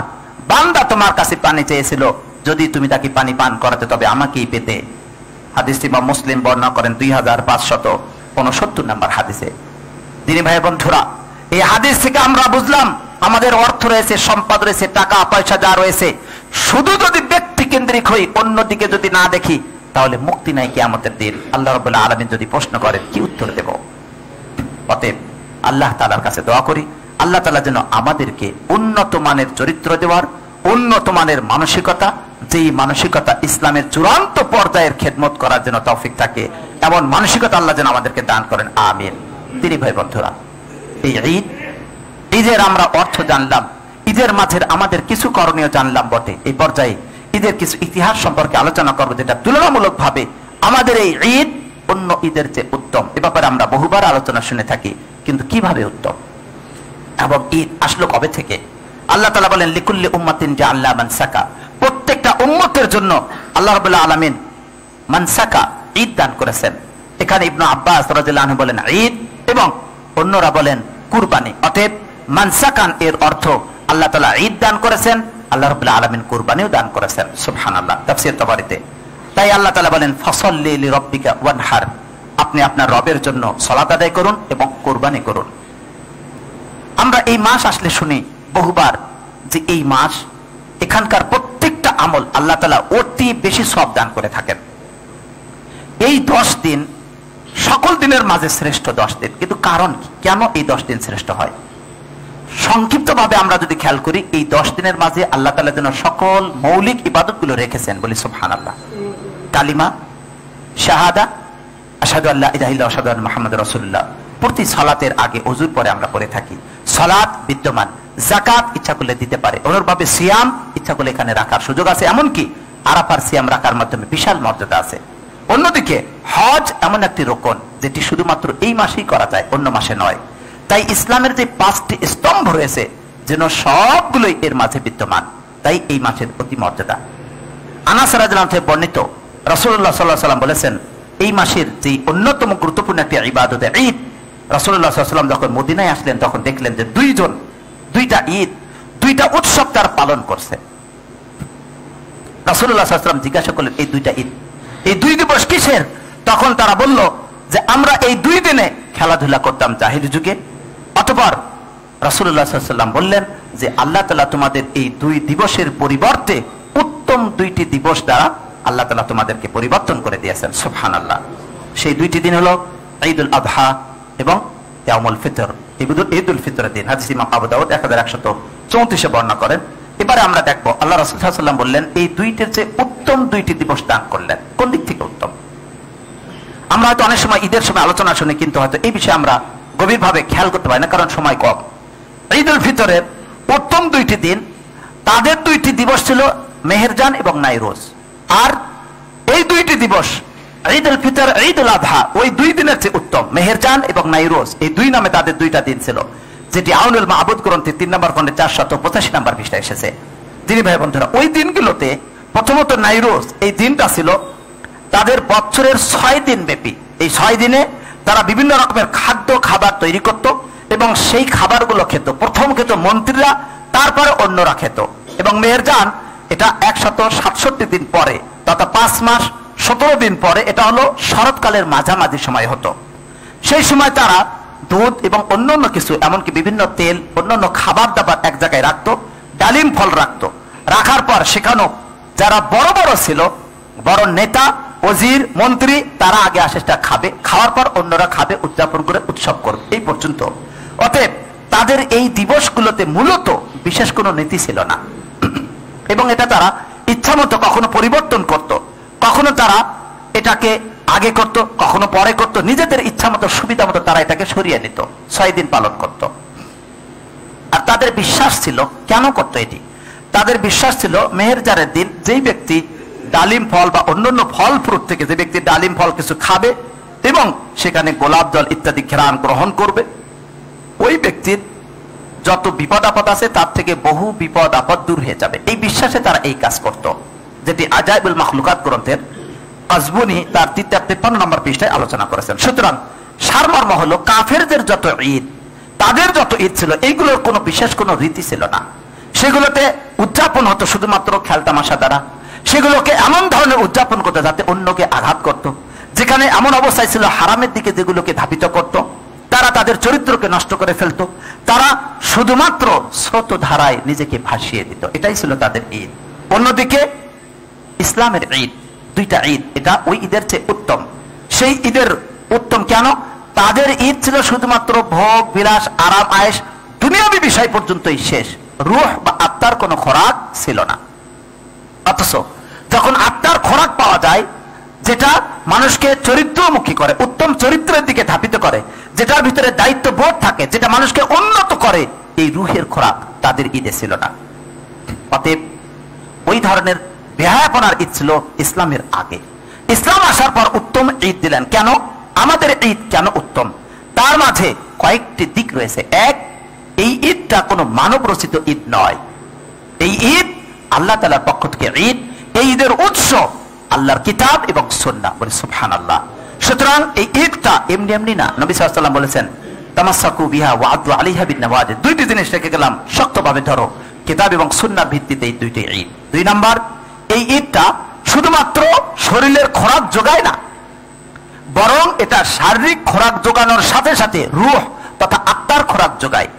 বান্দা তোমার কাছে পানি চেয়েছিল, যদি তুমি তাকে পানি পান করাতে, তবে আমাকেই পেতে। হাদিস ইমাম মুসলিম বর্ণনা করেন 2569 নম্বর হাদিসে। দিনী ভাই বন্ধুরা, এই হাদিস থেকে আমরা বুঝলাম, আমাদের অর্থ রয়েছে, সম্পদ রয়েছে, টাকা পয়সা যা রয়েছে, শুধু যদি ব্যক্তি কেন্দ্রিক হই, অন্যদিকে যদি না দেখি, তাহলে মুক্তি নাই কিয়ামতের দিন। আল্লাহ রাব্বুল আলামিন যদি প্রশ্ন করেন, কি উত্তর দেব? অতএব আল্লাহ তাআলার কাছে দোয়া করি, আল্লাহ তাআলা যেন আমাদেরকে উন্নত মানের চরিত্র দেওয়ার, উন্নত মানের মানসিকতা, যেই মানসিকতা ইসলামের চূড়ান্ত পর্যায়ের খেদমত করার জন্য তৌফিক থাকে, এমন মানসিকতা আল্লাহ যেন আমাদেরকে দান করেন, আমিন। তিনি ভাই বন্ধুরা, এই ঈদের আমরা অর্থ জানলাম, ঈদের মাঝের আমাদের কিছু করণীয় জানলাম বটে। এই পর্যায়ে ঈদের কিছু ইতিহাস সম্পর্কে আলোচনা করবো, যেটা তুলনামূলক ভাবে আমাদের এই ঈদ অন্য ঈদের চেয়ে উত্তম। এ ব্যাপারে আমরা বহুবার আলোচনা শুনে থাকি, কিন্তু কিভাবে উত্তম এবং ঈদ আসলো কবে থেকে? আল্লাহ তাআলা বলেন, লিকুল্লি উম্মাতিন জাআলনা মানসাকা, প্রত্যেকটা উম্মতের জন্য আল্লাহ রাব্বুল আলামিন মানসাকা, ঈদ দান করেছেন। এখানে ইবনে আব্বাস রাদিয়াল্লাহু আনহু বলেন ঈদ, এবং অন্যরা বলেন কুরবানি। অতএব মানসাকান এর অর্থ আল্লাহ তাআলা ঈদ দান করেছেন, আল্লাহ রাব্বুল আলামিন কুরবানিও দান করেছেন। সুবহানাল্লাহ। তাফসীর তাবারিতে তাই আল্লাহ তাআলা বলেন, ফাসাল্লি লিরাব্বিকা ওয়ানহার, আপনি আপনার রবের জন্য সালাত আদায় করুন এবং কুরবানি করুন। আমরা এই মাস আসলে শুনি বহুবার যে এই মাস, এখানকার প্রত্যেকটা আমল আল্লাহ তাআলা অতি বেশি সওয়াব দান করে থাকেন। এই 10 দিন সকল দিনের মাঝে শ্রেষ্ঠ 10 দিন, কিন্তু কারণ কি, কেন এই 10 দিন শ্রেষ্ঠ হয়? সংক্ষিপ্ত ভাবে আমরা যদি খেয়াল করি, এই 10 দিনের মাঝে আল্লাহ তাআলা যেন সকল মৌলিক ইবাদতগুলো রেখেছেন। বলি সুবহানাল্লাহ। কালিমা, শাহাদা, আশহাদু আল্লা ইলাহা ইল্লাল্লাহ, আশহাদু আন্না মুহাম্মাদুর রাসূলুল্লাহ, প্রতি সালাতের আগে ওযুর পরে আমরা পড়ে থাকি। সালাত বিদ্যমান, যাকাত ইচ্ছা করলে দিতে পারে, অনুরূপভাবে সিয়াম ইচ্ছা করলে এখানে রাখার সুযোগ আছে, এমনকি আরাফার সিয়াম রাখার মাধ্যমে বিশাল মর্যাদা আছে। অন্যদিকে হজ এমন একটি রোকন, যেটি শুধুমাত্র এই মাসেই করা যায়, অন্য মাসে নয়। তাই ইসলামের যে 5টি স্তম্ভ রয়েছে, যেন সবগুলোই এর মাঝে বিদ্যমান, তাই এই মাসের অতি মর্যাদা। আনাস রাদিয়াল্লাহু আনহু থেকে বর্ণিত, রাসূলুল্লাহ সাল্লাল্লাহু আলাইহি ওয়াসাল্লাম বলেছেন, এই মাসের যে অন্যতম গুরুত্বপূর্ণ একটি ইবাদত ঈদ। রাসূলুল্লাহ সাল্লাল্লাহু আলাইহি ওয়াসাল্লাম যখন মদিনায় আসলেন, তখন দেখলেন যে দুইটা ঈদ, দুইটা উৎসব তার পালন করছে। রাসূলুল্লাহ সাল্লাল্লাহু আলাইহি ওয়াসাল্লাম জিজ্ঞাসা করলেন, এই দুইটা ঈদ, এই 2 দিবস কিসের? তখন তারা বলল যে আমরা এই 2 দিনে খেলাধুলা করতাম জাহিলি যুগে। অতঃপর রাসূলুল্লাহ সাল্লাল্লাহু আলাইহি ওয়াসাল্লাম বললেন যে আল্লাহ তাআলা তোমাদের এই 2 দিবসের পরিবর্তে উত্তম 2টি দিবস দ্বারা আল্লাহ তাআলা তোমাদেরকে পরিবর্তন করে দিয়েছেন। সুবহানাল্লাহ। সেই 2টি দিন হলো ঈদুল আযহা এবং ইয়াউমুল ফিতর। ঈদুল ফিতরের দিন হাদিস ইমাম আবু দাউদ 1134 বর্ণনা করেন। এবারে আমরা দেখবো আল্লাহ রাসূল সাল্লাল্লাহু আলাইহি ওয়াসাল্লাম বললেন, এই 2টির যে উত্তম 2টি দিবস দান করলেন। কোন দিক থেকে উত্তম? আমরা হয়তো অনেক সময় ঈদের সময় আলোচনা শুনি, কিন্তু হয়তো এই বিষয়ে আমরা গভীরভাবে খেয়াল করতে পারি না, কারণ সময় কম। ঈদুল ফিতরের উত্তম 2টি দিন, তাদের 2টি দিবস ছিল মেহেরজান এবং নাইরোজ। আর এই 2টি দিবস, ঈদুল ফিতর, ঈদুল আযহা, ওই 2 দিনের চেয়ে উত্তম। মেহেরজান এবং নাইরোজ, এই 2 নামে তাদের 2টা দিন ছিল, যেটি আউনুল মাহবুদ গ্রন্থে 3 নম্বর খণ্ডে 485 নম্বর পৃষ্ঠায় এসেছে। যিনি ভাই বন্ধুরা, ওই দিনগুলোতে প্রথমত নাইরোজ, এই দিনটা ছিল তাদের বছরের 6 দিন ব্যাপী। এই 6 দিনে তারা বিভিন্ন রকমের খাবার তৈরি করত এবং সেই খাবারগুলো খেত। প্রথম খেত মন্ত্রীরা, তারপরে অন্যরা খেত। এবং মেহেরজান, এটা 167 দিন পরে, তথা 5 মাস 17 দিন পরে, এটা হলো শরৎকালের মাঝামাঝি সময় হতো। সেই সময় তারা দুধ এবং অন্যান্য কিছু, এমনকি বিভিন্ন তেল, অন্যান্য খাবার দাবার এক জায়গায় রাখতো, ডালিম ফল রাখতো। রাখার পর সেখানেও যারা বড় বড় ছিল, বড় নেতা, ওজির, মন্ত্রী, তারা আগে আসে সেটা খাবে, খাওয়ার পর অন্যরা খাবে, উদযাপন করে উৎসব করবে, এই পর্যন্ত। অতএব তাদের এই দিবসগুলোতে মূলত বিশেষ কোনো নীতি ছিল না, এবং এটা তারা ইচ্ছামতো কখনো পরিবর্তন করত, কখনো তারা এটাকে আগে করত, কখনো পরে করত, নিজেদের ইচ্ছা মতো সুবিধা মতো তারা এটাকে সরিয়ে নিত, 6 দিন পালন করত। আর তাদের বিশ্বাস ছিল, কেন করত এটি? তাদের বিশ্বাস ছিল মেহেরজারের দিন যেই ব্যক্তি ডালিম ফল বা অন্যান্য ফল ফ্রুট থেকে যে ব্যক্তি ডালিম ফল কিছু খাবে এবং সেখানে গোলাপ জল ইত্যাদি ঘ্রাণ গ্রহণ করবে, ওই ব্যক্তির যত বিপদ আপদ আছে তার থেকে বহু বিপদ আপদ দূর হয়ে যাবে। এই বিশ্বাসে তারা এই কাজ করত, যেটি আজাইবুল মাখলুকাত গ্রন্থের কাজবুনি তার 53 নম্বর পৃষ্ঠায় আলোচনা করেছেন। সুতরাং সারমর্ম হলো, কাফেরদের যত ঈদ, তাদের যত ঈদ ছিল, এইগুলোর কোনো বিশেষ কোনো রীতি ছিল না। সেগুলোতে উদযাপন হতো শুধুমাত্র খেলতামাশা দ্বারা। সেগুলোকে এমন ধরনের উদযাপন করতে যাতে অন্যকে আঘাত করত, যেখানে এমন অবস্থায় ছিল হারামের দিকে যেগুলোকে ধাবিত করত, তারা তাদের চরিত্রকে নষ্ট করে ফেলতো, তারা শুধুমাত্র স্রোত ধারায় নিজেকে ভাসিয়ে দিত। এটাই ছিল তাদের ঈদ। অন্যদিকে ইসলামের ঈদ, 2টা ঈদ, এটা ওই ঈদের চেয়ে উত্তম। সেই ঈদের উত্তম কেন? তাদের ঈদ ছিল শুধুমাত্র ভোগ বিলাস, আরাম আয়েশ, দুনিয়াবী বিষয় পর্যন্তই শেষ। রূহ বা আত্মার কোনো খোরাক ছিল না। অথচ যখন আত্মার খোরাক পাওয়া যায়, যেটা মানুষকে চরিত্রমুখী করে, উত্তম চরিত্রের দিকে ধাপিত করে, যেটার ভিতরে দায়িত্ববোধ থাকে, যেটা মানুষকে উন্নত করে, এই রুহের খোরাক তাদের ঈদে ছিল না। অতএব ওই ধরনের বেহায়াপনার ঈদ ছিল ইসলামের আগে। ইসলাম আসার পর উত্তম ঈদ দিলেন। কেন? আমাদের ঈদ কেন উত্তম? তার মাঝে কয়েকটি দিক রয়েছে। এক, এই ঈদটা কোনো মানব রচিত ঈদ নয়। এই ঈদ আল্লাহ তাআলার পক্ষ থেকে ঈদ। এই ঈদের উৎস আল্লাহর কিতাব এবং সুন্নাহ। বলে সুবহানাল্লাহ। সুতরাং এই ঈদটা এমনি এমনি না। নবী সাল্লাল্লাহু আলাইহি ওয়াসাল্লাম বলেছেন, তামাসসাকু বিহা ওয়া আদু আলাইহা বিন নওয়াজিদ। 2টি জিনিস রেখে গেলাম, শক্তভাবে ধরো। কিতাব এবং সুন্নাহর ভিত্তিতে এই 2টি ঈদ। 2 নাম্বার, এই ঈদটা শুধুমাত্র শরীরের খোরাক যোগায় না, বরং এটা শারীরিক খোরাক যোগানোর সাথে সাথে রূহ তথা আত্মার খোরাক যোগায়।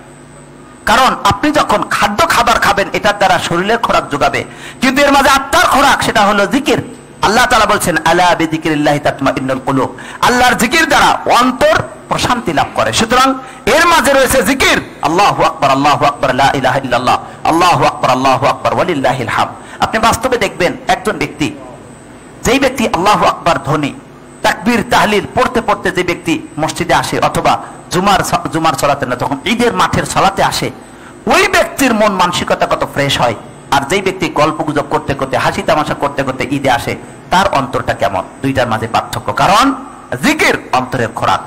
কারণ আপনি যখন খাদ্য খাবার খাবেন, এটার দ্বারা শরীরের খোরাক যোগাবে, কিন্তু এর মাঝে আত্মার খোরাক, সেটা হলো জিকির। আল্লাহ তাআলা বলছেন, আলা বিযিকরিল্লাহি তাতমাইন্নুল কুলুব। আল্লাহর জিকির দ্বারা অন্তর প্রশান্তি লাভ করে। সুতরাং এর মাঝে রয়েছে জিকির। আল্লাহু আকবার, আল্লাহু আকবার, লা ইলাহা ইল্লাল্লাহ, আল্লাহু আকবার, আল্লাহু আকবার, ওয়ালিল্লাহিল হামদ। আপনি বাস্তবে দেখবেন, একজন ব্যক্তি, যেই ব্যক্তি আল্লাহু আকবার ধ্বনি, তাকবীর, তাহলিল পড়তে পড়তে যে ব্যক্তি মসজিদে আসে, অথবা জুমার সালাতে না, যখন ঈদের মাঠের সালাতে আসে, ওই ব্যক্তির মন মানসিকতা কত ফ্রেশ হয়। আর যেই ব্যক্তি গল্প গুজব করতে করতে, হাসি তামাশা করতে করতে ঈদে আসে, তার অন্তরটা কেমন? 2টার মাঝে পার্থক্য। কারণ জিকির অন্তরের খোরাক,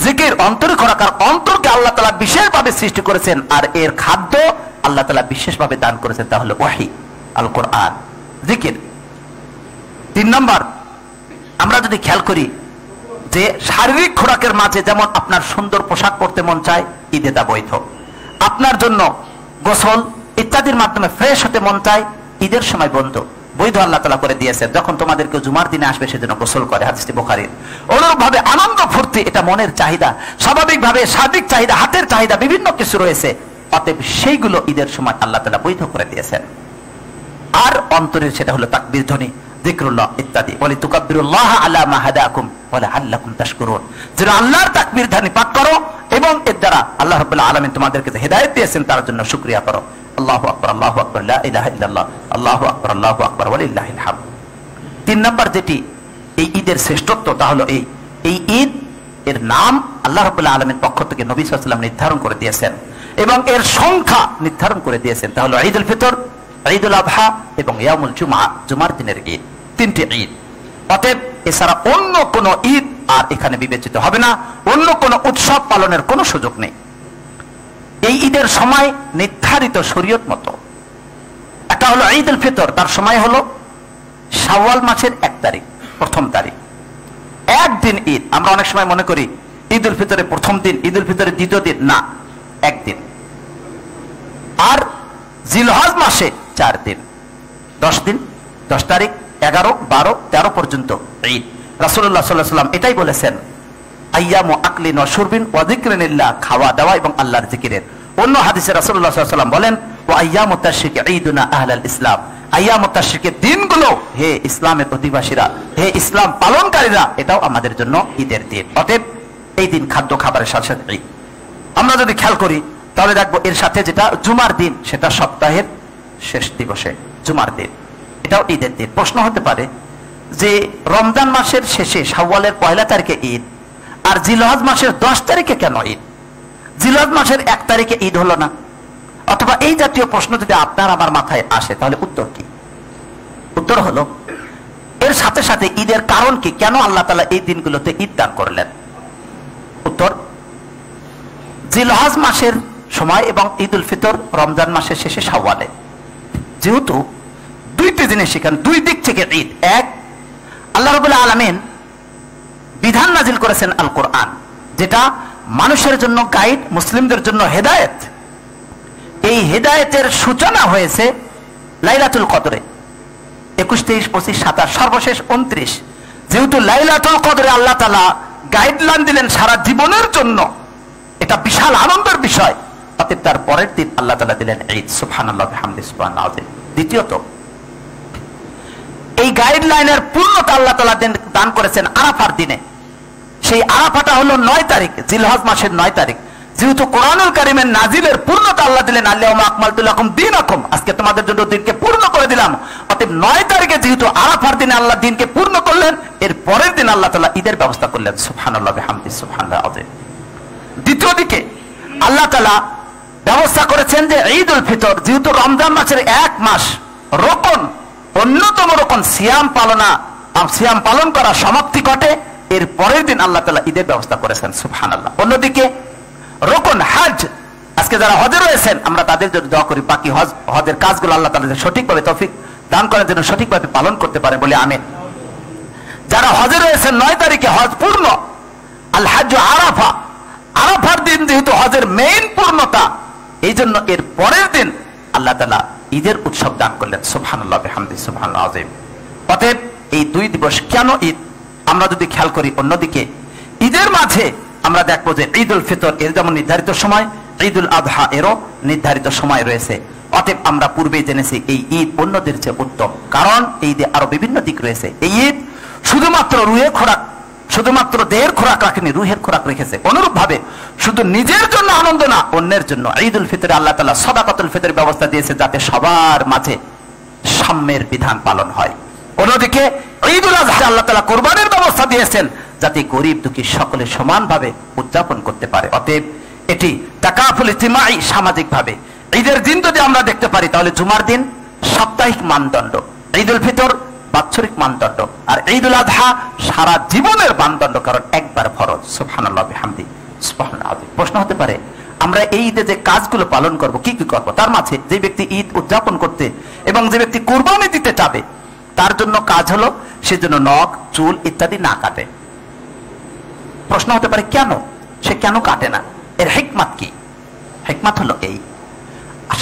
জিকির অন্তরের খোরাক। আর অন্তরকে আল্লাহ তাআলা বিশেষভাবে সৃষ্টি করেছেন, আর এর খাদ্য আল্লাহ তাআলা বিশেষভাবে দান করেছেন, তা হলো ওহী, আল কোরআন, জিকির। 3 নম্বর, আমরা যদি খেয়াল করি যে শারীরিক খোরাকের মাঝে যেমন আপনার সুন্দর পোশাক পরতে মন চায়, ঈদে তা বৈধ। আপনার জন্য গোসল ইত্যাদির মাধ্যমে ফ্রেশ হতে মন চায়, ঈদের সময় বৈধ আল্লাহ তাআলা করে দিয়েছেন। যখন তোমাদেরকে জুমার দিনে আসবে, সেজন্য গোসল করে, হাদিসটি বুখারীর। অনুরূপভাবে আনন্দ ফুর্তি, এটা মনের চাহিদা, স্বাভাবিকভাবে শারীরিক চাহিদা, হাতের চাহিদা, বিভিন্ন কিছু রয়েছে। অতএব সেইগুলো ঈদের সময় আল্লাহ তাআলা বৈধ করে দিয়েছেন। আর অন্তরের সেটা হলো তাকবীর ধ্বনি, যিকরুল্লাহ ইত্যাদি। বলি তুকাব্বিরুল্লাহ আলা মা হাদাকুম ওয়া লাআল্লাকুম তাশকুরুন। যেন আল্লাহর তাকবীর ধ্বনি পাঠ করো, এবং এর দ্বারা আল্লাহ রাব্বুল আলামিন তোমাদেরকে যে হেদায়েত দিয়েছেন তার জন্য শুকরিয়া করো। আল্লাহু আকবার, আল্লাহু আকবার, লা ইলাহা ইল্লাল্লাহ, আল্লাহু আকবার, আল্লাহু আকবার, ওয়ালিল্লাহিল হামদ। 3 নম্বর যেটি এই ঈদের শ্রেষ্ঠত্ব, তা হলো এই ঈদ এর নাম আল্লাহ রাব্বুল আলামিন পক্ষ থেকে নবী সাল্লাল্লাহু আলাইহি ওয়াসাল্লাম নির্ধারণ করে দিয়েছেন, এবং এর সংখ্যা নির্ধারণ করে দিয়েছেন। তা হলো ঈদুল ফিতর, ঈদুল আযহা এবং ইয়াউমুল জুমআ, জুমার দিনের ঈদ। 3টি ঈদ। অতএব এছাড়া অন্য কোন ঈদ আর এখানে বিবেচিত হবে না, অন্য কোন উৎসব পালনের কোনো সুযোগ নেই। এই ঈদের সময় নির্ধারিত শরীয়ত মতো। একটা হলো ঈদুল ফিতর, তার সময় হলো শাওয়াল মাসের 1 তারিখ, প্রথম তারিখ। একদিন ঈদ। আমরা অনেক সময় মনে করি ঈদুল ফিতরের প্রথম দিন, ঈদুল ফিতরের দ্বিতীয় দিন, না, একদিন। আর জিলহজ মাসে 4 দিন। 10 দিন, 10 তারিখ, 11, 12, 13 পর্যন্ত ঈদ। রাসূলুল্লাহ সাল্লাল্লাহু আলাইহি ওয়াসাল্লাম এটাই বলেছেন, আইয়ামু আকলিন ওয়া শুরবিন ওয়া যিকরিনিল্লাহ, খাওয়া দাওয়া এবং আল্লাহর জিকিরের। অন্য হাদিসে রাসূলুল্লাহ সাল্লাল্লাহু আলাইহি ওয়াসাল্লাম বলেন, ওয়া আইয়ামুত তাশরিক ঈদুনা আহলাল ইসলাম, আইয়ামুত তাশরিকের দিনগুলো হে ইসলামের অধিবাসীরা, হে ইসলাম পালনকারীরা, এটাও আমাদের জন্য ঈদের দিন। অতএব এই দিন খাদ্য খাবারের সাথে সাথে ঈদ। আমরা যদি খেয়াল করি তাহলে দেখবো এর সাথে যেটা জুমার দিন, সেটা সপ্তাহের শেষ দিবসে জুমার দিন, এটাও ঈদের দিন। প্রশ্ন হতে পারে যে রমজান মাসের শেষে শাওয়ালের 1 তারিখে ঈদ, আর জিলহজ মাসের 10 তারিখে কেন ঈদ? জিলহজ মাসের 1 তারিখে ঈদ হলো না? অথবা এই জাতীয় প্রশ্ন যদি আপনার আমার মাথায় আসে তাহলে উত্তর কি? উত্তর হলো, এর সাথে সাথে ঈদের কারণ কি, কেন আল্লাহ তাআলা এই দিনগুলোতে ঈদ দান করলেন? উত্তর, জিলহজ মাসের সময় এবং ঈদ উল ফিতর রমজান মাসের শেষে শাওয়ালে, যেহেতু দুইটি জিনিস সেখানে, দুই দিক থেকে ঈদ। এক, আল্লাহ রাব্বুল আলামিন বিধান নাজিল করেছেন আল কোরআন, যেটা মানুষের জন্য গাইড, মুসলিমদের জন্য হেদায়েত। এই হেদায়েতের সূচনা হয়েছে লাইলাতুল কদরে, 21, 23, 25, 27, সর্বশেষ 29। যেহেতু লাইলাতুল কদরে আল্লাহ তাআলা গাইডলাইন দিলেন সারা জীবনের জন্য, এটা বিশাল আনন্দের বিষয়। অতএব তার পরের দিন আল্লাহ তাআলা দিলেন ঈদ। সুবহানাল্লাহ বিহামদিহি সুবহানাল্লাহ আযীম। দ্বিতীয়ত, এই গাইডলাইনের পূর্ণতা আল্লাহ তাআলা দান করেছেন আরাফার দিনে। সেই আরাফাটা হলো 9 তারিখ, জিলহজ মাসের 9 তারিখ। যেহেতু কোরআনুল কারীমের নাজিলের পূর্ণতা আল্লাহ দিলেন, আল-ইয়াউমা আকমালতু লাকুম দীনাকুম, আজকে তোমাদের জন্য দিনকে পূর্ণ করে দিলাম। অতএব 9 তারিখে যেহেতু আরাফার দিনে আল্লাহ দিনকে পূর্ণ করলেন, এর পরের দিন আল্লাহ তাআলা ঈদের ব্যবস্থা করলেন। সুবহানাল্লাহ বিহামদিহি সুবহানাল্লাহ আযীম। দ্বিতীয় দিকে আল্লাহ তাআলা ব্যবস্থা করেছেন যে ঈদ উল ফিতর, যেহেতু রমজান মাসের 1 মাস রোকন, অন্যতম রোকন সিয়াম পালন করা সমাপ্তি ঘটে, এর পরের দিন আল্লাহ তাআলা ঈদের ব্যবস্থা করেছেন। সুবহানাল্লাহ। অন্যদিকে রোকন হজ, আজকে যারা হজে রয়েছেন আমরা তাদের জন্য দোয়া করি, বাকি হজের কাজগুলো আল্লাহ তাআলা সঠিকভাবে তৌফিক দান করার জন্য সঠিকভাবে পালন করতে পারে বলে আমিন। যারা হজে রয়েছেন 9 তারিখে হজ পূর্ণ, আল হজ্জু আরাফা, আরাফার দিন যেহেতু হজের মেইন পূর্ণতা, এই জন্য এর পরের দিন আল্লাহ তাআলা ঈদের উৎসব দান করলেন। সুবহানাল্লাহ বিহামদিহি সুবহানাল্লাহ আযীম। অতএব এই দুই দিবস কেন ঈদ আমরা যদি খেয়াল করি, অন্যদিকে ঈদের মাঝে আমরা দেখবো যে ঈদ উল ফিতর এর যেমন নির্ধারিত সময়, ঈদ উল আযহা এরও নির্ধারিত সময় রয়েছে। অতএব আমরা পূর্বেই জেনেছি এই ঈদ অন্যদের চেয়ে উত্তম, কারণ এই ঈদে আরো বিভিন্ন দিক রয়েছে। এই ঈদ শুধুমাত্র রুহের খোরাক, শুধুমাত্র দেহের খোরাক রাখেনি, রুহের খোরাক রেখেছে। অনুরূপ ভাবে শুধু নিজের জন্য আনন্দ না, অন্যের জন্য। ঈদ উল ফিতরে আল্লাহ তাআলা সাদাকাতুল ফিতরের ব্যবস্থা দিয়েছে, যাতে সবার মাঝে সাম্যের বিধান পালন হয়। অন্যদিকে ঈদ উল আযহা আল্লাহ তাআলা কুরবানির ব্যবস্থা দিয়েছেন, যাতে গরিব দুঃখী সকলে সমানভাবে উদযাপন করতে পারে। অতএব এটি তাকাফুল ইজতিমাই, সামাজিক ভাবে ঈদের দিন যদি আমরা দেখতে পারি, তাহলে জুমার দিন সাপ্তাহিক মানদণ্ড, ঈদ উল ফিতর বাৎসরিক মানদণ্ড, আর ঈদ উল আযহা সারা জীবনের মানদণ্ড, কারণ একবার ফরজ। সুবহানাল্লাহ বিহামদিহি সুবহানাল্লাহ আযীম। প্রশ্ন হতে পারে, আমরা এই ঈদে যে কাজগুলো পালন করব, কি কি করব? তার মাঝে যে ব্যক্তি ঈদ উদযাপন করতে এবং যে ব্যক্তি কুরবানি দিতে চাবে, তার জন্য কাজ হলো সে যেন নখ, চুল ইত্যাদি না কাটে। প্রশ্ন হতে পারে, কেন সে কেন কাটে না? এর হিকমত কি? হিকমত হলো এই,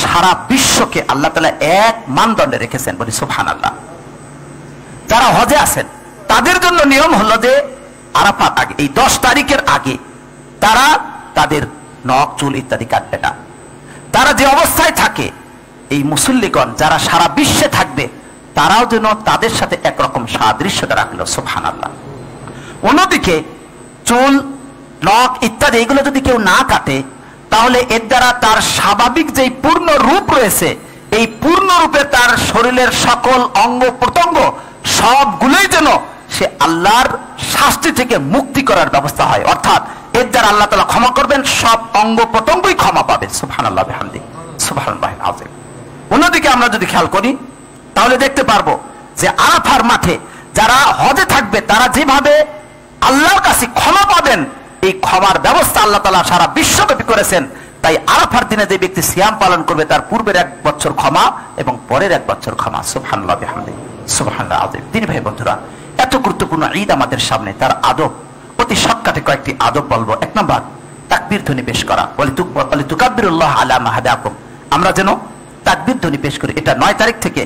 সারা বিশ্বকে আল্লাহ তাআলা এক মানদণ্ডে রেখেছেন, বলি সুবহানাল্লাহ। যারা হজে আছেন তাদের জন্য নিয়ম হলো যে আরাফার আগে, এই 10 তারিখের আগে তারা তাদের নখ, চুল ইত্যাদি কাটবে না। তারা যে অবস্থায় থাকে, এই মুসল্লিগণ যারা সারা বিশ্বে থাকবে, তারাও যেন তাদের সাথে একরকম সাদৃশ্যতা রাখলো। সুবহানাল্লাহ। অন্যদিকে চুল, নখ ইত্যাদি এগুলো যদি কেউ না কাটে, তাহলে এর দ্বারা তার স্বাভাবিক যে পূর্ণ রূপ রয়েছে, এই পূর্ণ রূপে তার শরীরের সকল অঙ্গ প্রত্যঙ্গ সবগুলোই যেন সে আল্লাহর শাস্তি থেকে মুক্তি করার ব্যবস্থা হয়। অর্থাৎ এর দ্বারা আল্লাহ তাআলা ক্ষমা করবেন, সব অঙ্গ প্রত্যঙ্গই ক্ষমা পাবে। সুবহানাল্লাহ বিহামদিহি সুবহানাল্লাহিল আযীম। অন্যদিকে আমরা যদি খেয়াল করি, তাহলে দেখতে পারবো যে আরাফার মাঠে যারা হজে থাকবে, তারা যেভাবে আল্লাহর কাছে ক্ষমা পাবেন, এই ক্ষমার ব্যবস্থা আল্লাহ তাআলা সারা বিশ্বব্যাপী করেছেন। তাই আরাফার দিনে যে ব্যক্তি সিয়াম পালন করবে, তার পূর্বের 1 বছর ক্ষমা এবং পরের 1 বছর ক্ষমা। সুবহানাল্লাহ বিহামদিহি সুবহানাল্লাহ আযীম। দিনী ভাই বন্ধুরা, এত গুরুত্বপূর্ণ ঈদ আমাদের সামনে, তার আদব অতি শর্টকাটে কয়েকটি আদব বলবো। 1 নম্বর, তাকবীর ধ্বনি পেশ করা, বলি তুকাব্বিরুল্লাহ আলা মা হাদাকুম। আমরা যেন তাকবীর ধ্বনি পেশ করি। এটা 9 তারিখ থেকে